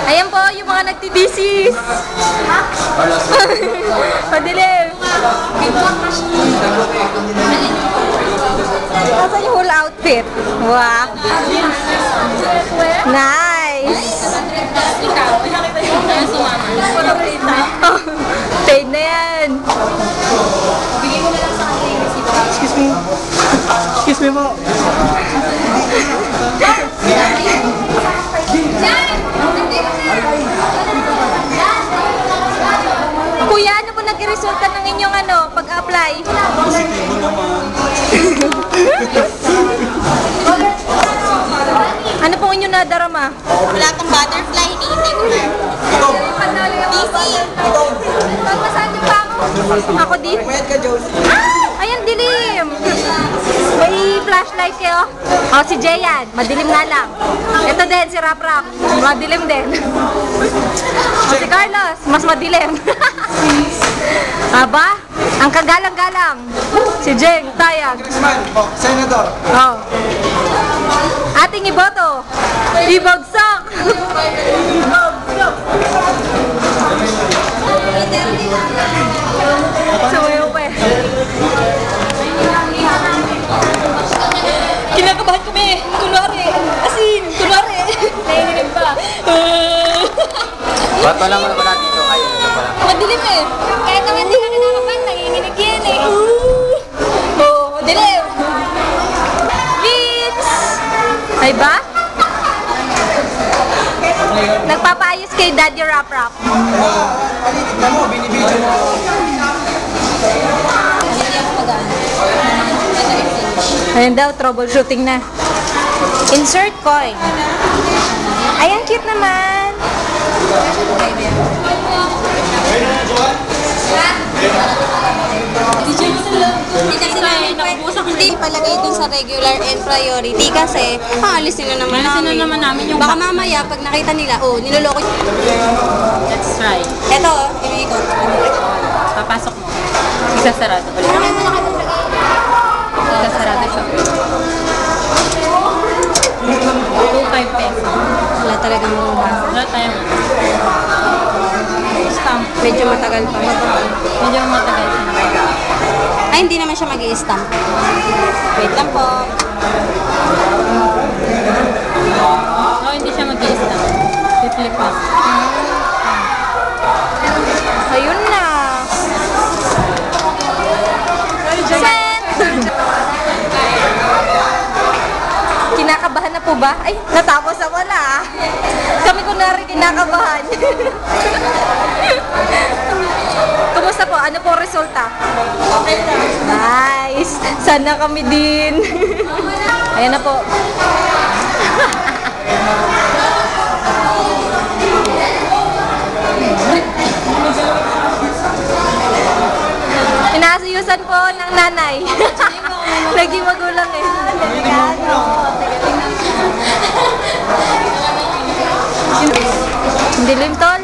Ayan po, yung mga nagtibisis. Padilim. Nasaan yung whole outfit? Wow. Nice. Paid na yan. Excuse me. Excuse me po. Kuya, ano po nag-resulta ng inyong pag-apply? Ano po inyong nadarama? Wala kang butterfly, hinihintay ko na. Busy. Pagmasaan niyo pa ako? Ako din? Mayat ka, Josie. Ayan, dilim. May flashlight kayo? Oh, si Jayan. Madilim nga lang. Ito din, si Rap Rap. Madilim din. Si Carlos, mas madilim. Aba, ang kagalang-galang. Si Jeng, Tayag. Congressman, Senator. Oh. Ating iboto. Ibagsak. Sawayo pa eh. Kinakabahan kami. Kunwari. Asin. Kunwari. Nainginig pa. Ba't wala mo na dito? Ay, wala. Madilim eh. Kahit naman hindi ka kinakabahan, nanginginig yan eh. Oh, madilim. Vince! Ay ba? Nagpapaayos kay Daddy Rap Rap. Tignan mo, binibidyo mo. Ayan daw, troubleshooting na. Insert coin. Ayan, cute naman. Hindi palagay dun sa regular and priority kasi alisin na naman namin yung baka mamaya pag nakita nila, niloloko. Let's try. Eto, ibiikot. Papasok mo. Isasarado ulit. Isasarado siya. 2.5 pesos. Wala talagang Wala tayo. stamp. Medyo matagal pa. Medyo matagal siya. Ay, hindi naman siya mag-i-stamp. Wait lang po. No, hindi siya mag-i-stamp. Flip lang. Ayun na. Set! Kinakabahan na po ba? Ay, natapos na wala. Kami kunwari kinakabahan. Kumusta po? Ano po resulta? Okay lang. Nice! Sana kami din. Ayan na po. Inaasayusan po ng nanay. Naging magulang eh. Dilim tol.